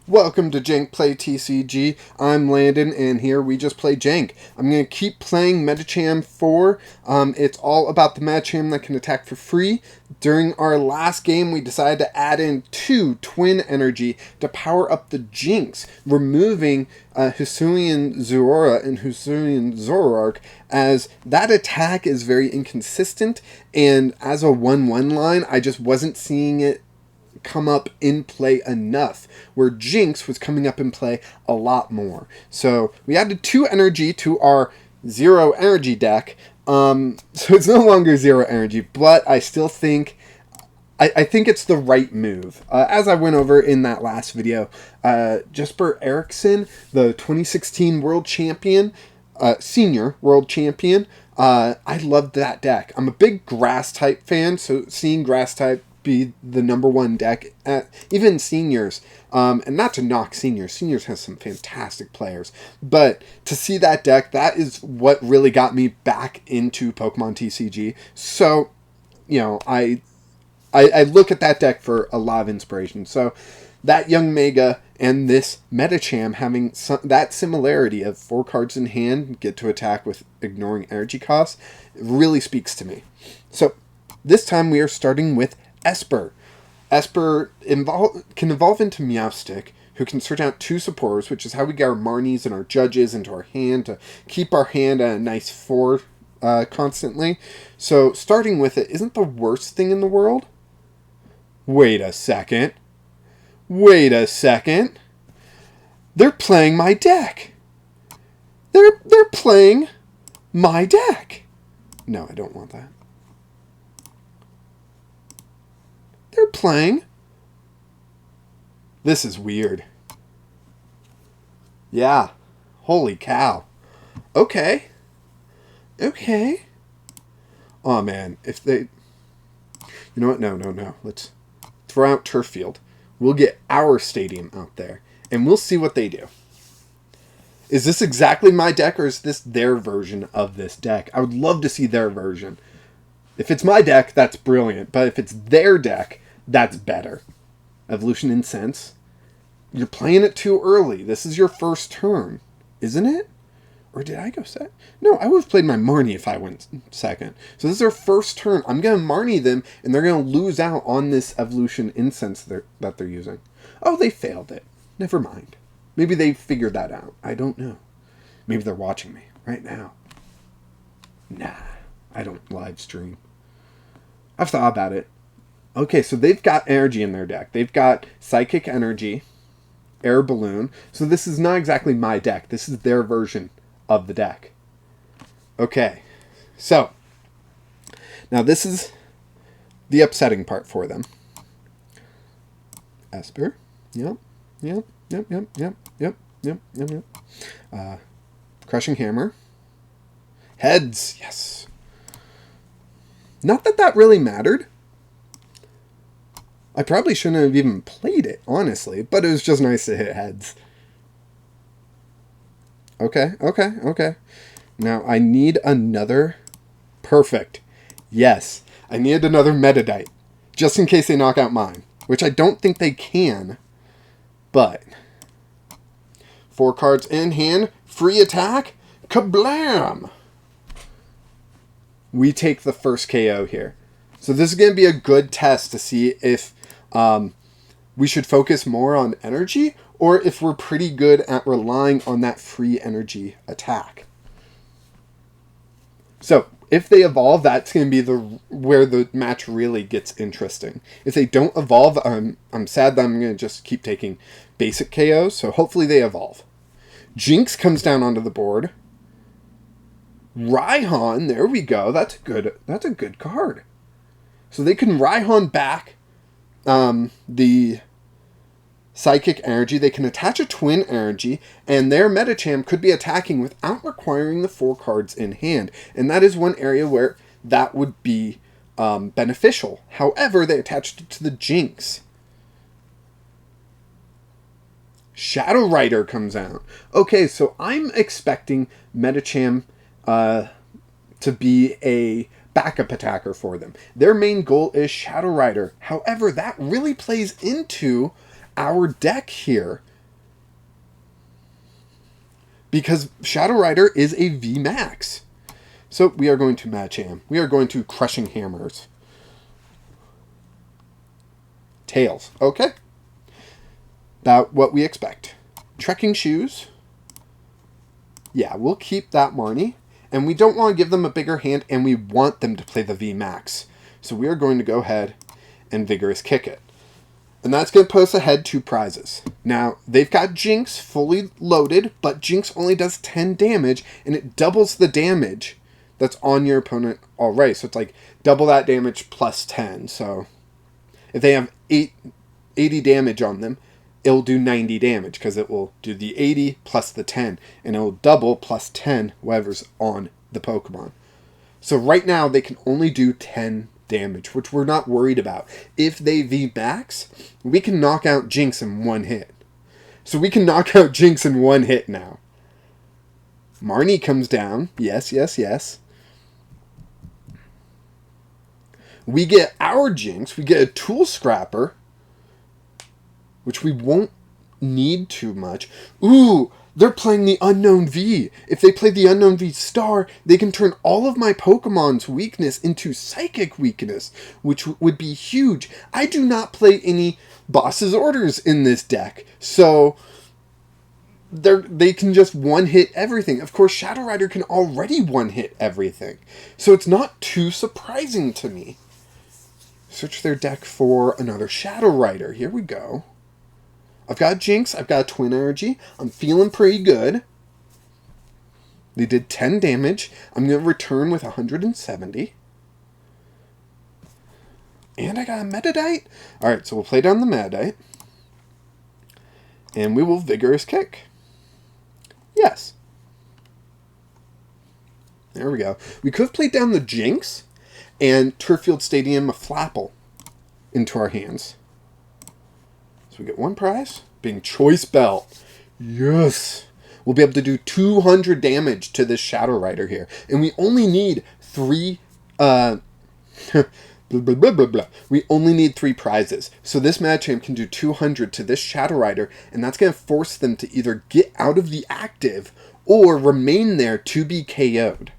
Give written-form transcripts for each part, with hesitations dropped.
Welcome to Jank Play TCG. I'm Landon, and here we just play Jank. I'm going to keep playing Medicham 4. It's all about the Medicham that can attack for free. During our last game, we decided to add in 2 Twin Energy to power up the Jynx, removing Hisuian Zoroark and Hisuian Zoroark, as that attack is very inconsistent, and as a 1-1 line, I just wasn't seeing it come up in play enough, where Jynx was coming up in play a lot more. So we added 2 energy to our 0 energy deck. So it's no longer 0 energy, but I still think I think it's the right move. As I went over in that last video, Jesper Eriksson, the 2016 world champion, senior world champion, I loved that deck. I'm a big grass type fan, so seeing grass type be the #1 deck at even seniors, and not to knock seniors has some fantastic players, but to see that deck, that is what really got me back into Pokemon TCG. So you know, I look at that deck for a lot of inspiration. So that young Mega and this Medicham having that similarity of 4 cards in hand, get to attack with ignoring energy costs, really speaks to me. So this time we are starting with Espurr. Espurr can evolve into Meowstic, who can search out 2 supporters, which is how we get our Marnies and our Judges into our hand to keep our hand at a nice 4 constantly. So starting with it isn't the worst thing in the world. Wait a second. They're playing my deck. They're playing my deck. No, I don't want that. They're playing. This is weird. Yeah. Holy cow. Okay. Oh man, if they... You know what? No. Let's throw out Turffield. We'll get our stadium out there, and we'll see what they do. Is this exactly my deck, or is this their version of this deck? I would love to see their version. If it's my deck, that's brilliant, but if it's their deck, that's better. Evolution Incense. You're playing it too early. This is your first turn, isn't it? Or did I go second? No, I would have played my Marnie if I went second. So this is their first turn. I'm going to Marnie them, and they're going to lose out on this Evolution Incense that they're using. Oh, they failed it. Never mind. Maybe they figured that out. I don't know. Maybe they're watching me right now. Nah, I don't live stream. I've thought about it. Okay, so they've got energy in their deck. They've got Psychic Energy, Air Balloon. So this is not exactly my deck. This is their version of the deck. Okay, so now this is the upsetting part for them. Espurr. Yep. Crushing Hammer. Heads. Yes. Not that really mattered. I probably shouldn't have even played it, honestly, but it was just nice to hit heads. Okay. Now, I need another... Perfect. Yes, I need another Meditite, just in case they knock out mine, which I don't think they can, but... 4 cards in hand, free attack, kablam! We take the first KO here. So this is going to be a good test to see if we should focus more on energy, or if we're pretty good at relying on that free energy attack. So if they evolve, that's going to be where the match really gets interesting. If they don't evolve, I'm sad that I'm going to just keep taking basic KOs, so hopefully they evolve. Jynx comes down onto the board. Raihan, there we go. That's a good card. So they can Raihan back the Psychic Energy. They can attach a Twin Energy, and their Medicham could be attacking without requiring the 4 cards in hand. And that is one area where that would be beneficial. However, they attached it to the Jynx. Shadow Rider comes out. Okay, so I'm expecting Medicham to be a backup attacker for them. Their main goal is Shadow Rider. However, that really plays into our deck here because Shadow Rider is a VMax. So we are going to Medicham. We are going to Crushing Hammers. Tails. Okay. About what we expect. Trekking Shoes. Yeah, we'll keep that Marnie. And we don't want to give them a bigger hand, and we want them to play the VMax. So we are going to go ahead and Vigorous Kick it. And that's going to put us ahead 2 prizes. Now, they've got Jynx fully loaded, but Jynx only does 10 damage, and it doubles the damage that's on your opponent already. So it's like double that damage plus 10. So if they have 80 damage on them, it'll do 90 damage, because it will do the 80 plus the 10, and it will double plus 10 whatever's on the Pokemon. So right now, they can only do 10 damage, which we're not worried about. If they VMax, we can knock out Jynx in 1 hit. So we can knock out Jynx in 1 hit now. Marnie comes down. Yes, yes, yes. We get our Jynx. We get a Tool Scrapper, which we won't need too much. Ooh, they're playing the Unknown V. If they play the Unknown V Star, they can turn all of my Pokemon's weakness into Psychic weakness, which would be huge. I do not play any Boss's Orders in this deck, so they can just one-hit everything. Of course, Shadow Rider can already one-hit everything, so it's not too surprising to me. Search their deck for another Shadow Rider. Here we go. I've got Jynx, I've got Twin Energy. I'm feeling pretty good. They did 10 damage. I'm going to return with 170. And I got a Meditite. Alright, so we'll play down the Meditite. And we will Vigorous Kick. Yes. There we go. We could have played down the Jynx and Turffield Stadium Flapple into our hands. So we get 1 prize, being Choice Belt. Yes! We'll be able to do 200 damage to this Shadow Rider here. And we only need 3, blah, blah, blah, blah, blah. We only need 3 prizes. So this Medicham can do 200 to this Shadow Rider, and that's going to force them to either get out of the active or remain there to be KO'd.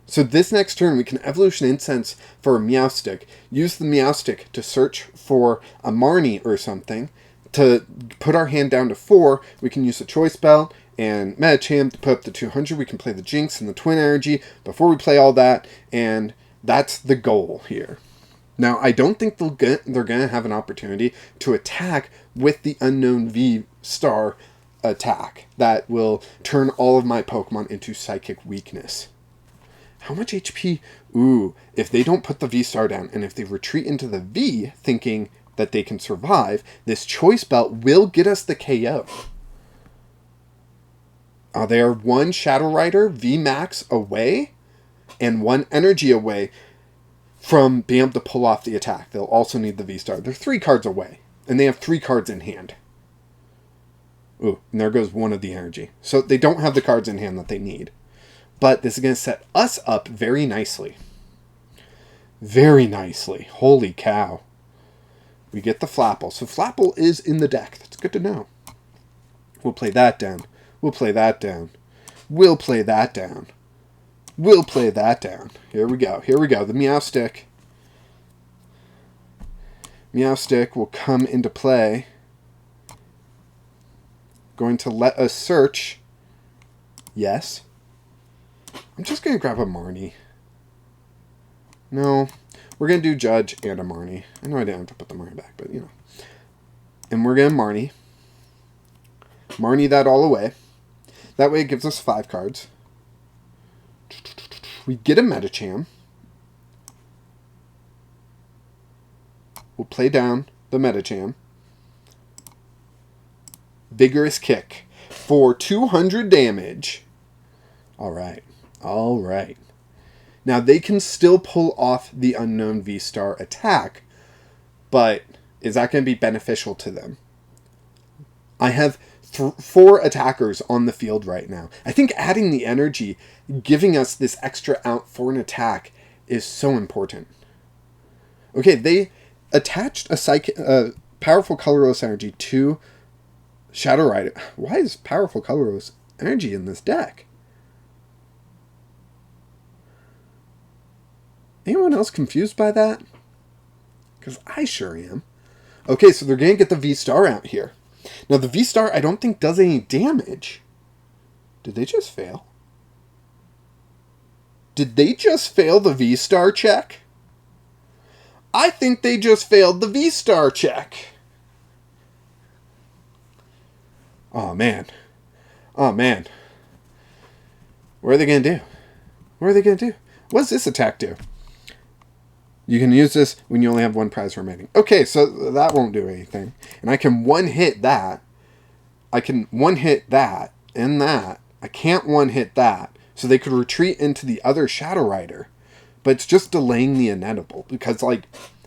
So this next turn, we can Evolution Incense for a Meowstic, use the Meowstic to search for a Marnie or something. To put our hand down to 4, we can use the Choice Belt and Medicham to put up to 200. We can play the Jynx and the Twin Energy before we play all that, and that's the goal here. Now, I don't think they're going to have an opportunity to attack with the Unknown V Star attack that will turn all of my Pokemon into Psychic weakness. How much HP? Ooh, if they don't put the V-Star down, and if they retreat into the V, thinking that they can survive, this Choice Belt will get us the KO. They are 1 Shadow Rider VMax away, and 1 Energy away from being able to pull off the attack. They'll also need the V-Star. They're 3 cards away, and they have 3 cards in hand. Ooh, and there goes 1 of the Energy. So they don't have the cards in hand that they need. But this is going to set us up very nicely. Very nicely. Holy cow. We get the Flapple. So Flapple is in the deck. That's good to know. We'll play that down. We'll play that down. We'll play that down. We'll play that down. Here we go. Here we go. The Meowstic. Meowstic will come into play. Going to let us search. Yes. I'm just going to grab a Marnie. No. We're going to do Judge and a Marnie. I know I didn't have to put the Marnie back, but you know. And we're going to Marnie. Marnie that all away. That way it gives us 5 cards. We get a Medicham. We'll play down the Medicham. Vigorous Kick for 200 damage. Alright. Alright. Now, they can still pull off the Unknown V-Star attack, but is that going to be beneficial to them? I have 4 attackers on the field right now. I think adding the energy, giving us this extra out for an attack, is so important. Okay, they attached a powerful colorless energy to Shadow Rider. Why is powerful colorless energy in this deck. Anyone else confused by that? Because I sure am. Okay, so they're going to get the V-Star out here. Now, the V-Star I don't think does any damage. Did they just fail? Did they just fail the V-Star check? I think they just failed the V-Star check. Oh, man. Oh, man. What are they going to do? What are they going to do? What does this attack do? You can use this when you only have one prize remaining. Okay, so that won't do anything. And I can one-hit that. I can one-hit that and that. I can't one-hit that. So they could retreat into the other Shadow Rider. But it's just delaying the inedible. Because, like,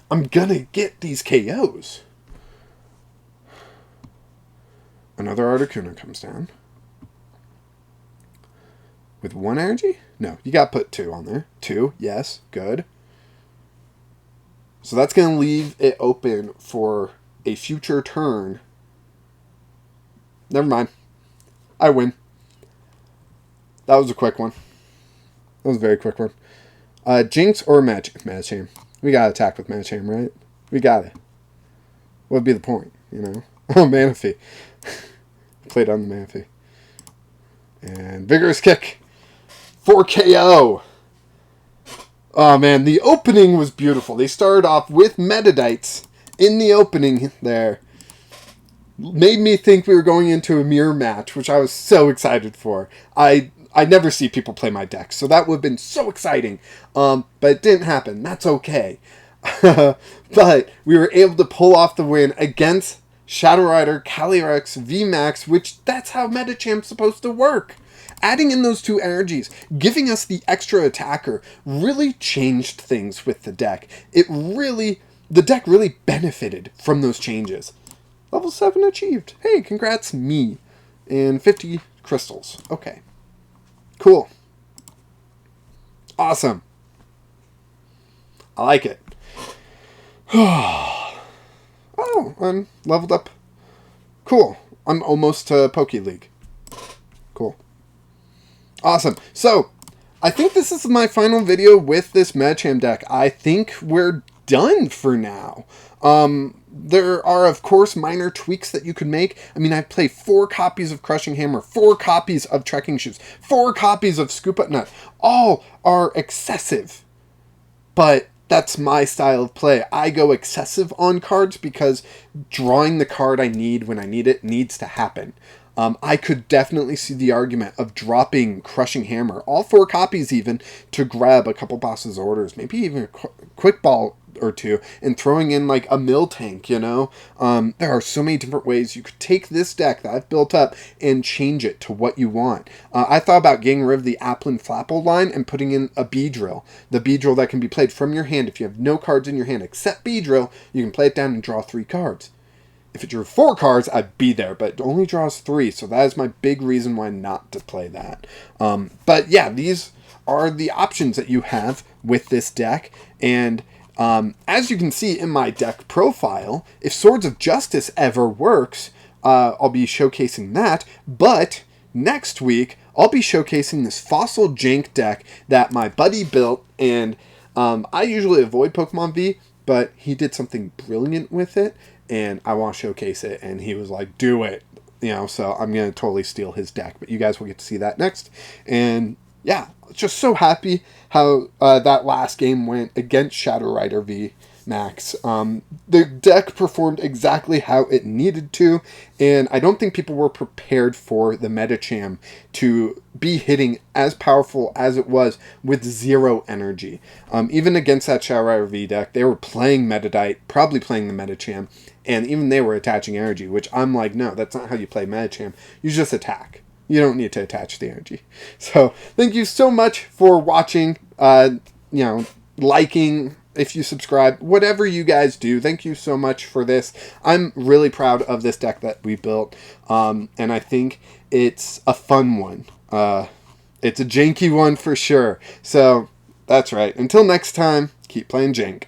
I'm gonna get these KOs. Another Articuno comes down. With 1 energy? No, you gotta put 2 on there. 2, yes, good. So that's going to leave it open for a future turn. Never mind. I win. That was a quick one. That was a very quick one. Jynx or Medicham? We got to attack with Medicham, right? We got it. What would be the point, you know? Oh, Manaphy. Played on the Manaphy. And Vigorous Kick. 4 KO. Oh, man, the opening was beautiful. They started off with Meditites in the opening there. Made me think we were going into a mirror match, which I was so excited for. I never see people play my deck, so that would have been so exciting. But it didn't happen. That's okay. But we were able to pull off the win against Shadow Rider, Calyrex, VMax, which that's how Medichamp's supposed to work. Adding in those 2 energies, giving us the extra attacker, really changed things with the deck. The deck really benefited from those changes. Level 7 achieved. Hey, congrats me. And 50 crystals. Okay. Cool. Awesome. I like it. Oh, I'm leveled up. Cool. I'm almost to Poke League. Cool. Awesome. So, I think this is my final video with this Medicham deck. I think we're done for now. There are, of course, minor tweaks that you could make. I mean, I play 4 copies of Crushing Hammer, 4 copies of Trekking Shoes, 4 copies of Scoop Up Net. All are excessive. But that's my style of play. I go excessive on cards because drawing the card I need when I need it needs to happen. I could definitely see the argument of dropping Crushing Hammer, all 4 copies even, to grab a couple bosses' orders, maybe even a quick ball or 2, and throwing in like a mill tank, you know? There are so many different ways you could take this deck that I've built up and change it to what you want. I thought about getting rid of the Applin Flapple line and putting in a B-Drill. The B-Drill that can be played from your hand. If you have no cards in your hand except B-Drill, you can play it down and draw 3 cards. If it drew 4 cards, I'd be there, but it only draws 3, so that is my big reason why not to play that. But yeah, these are the options that you have with this deck, and as you can see in my deck profile, if Swords of Justice ever works, I'll be showcasing that, but next week, I'll be showcasing this Fossil Jank deck that my buddy built, and I usually avoid Pokemon V, but he did something brilliant with it, and I want to showcase it, and he was like, do it, you know, so I'm going to totally steal his deck, but you guys will get to see that next, and yeah, just so happy how that last game went against Shadow Rider VMax. The deck performed exactly how it needed to, and I don't think people were prepared for the Medicham to be hitting as powerful as it was with 0 energy. Even against that Shadow Rider V deck, they were playing Meditite, probably playing the Medicham, and even they were attaching energy, which I'm like, no, that's not how you play Medicham. You just attack. You don't need to attach the energy. So, thank you so much for watching, liking, if you subscribe, whatever you guys do. Thank you so much for this. I'm really proud of this deck that we built, and I think it's a fun one. It's a janky one for sure. So, that's right. Until next time, keep playing Jank.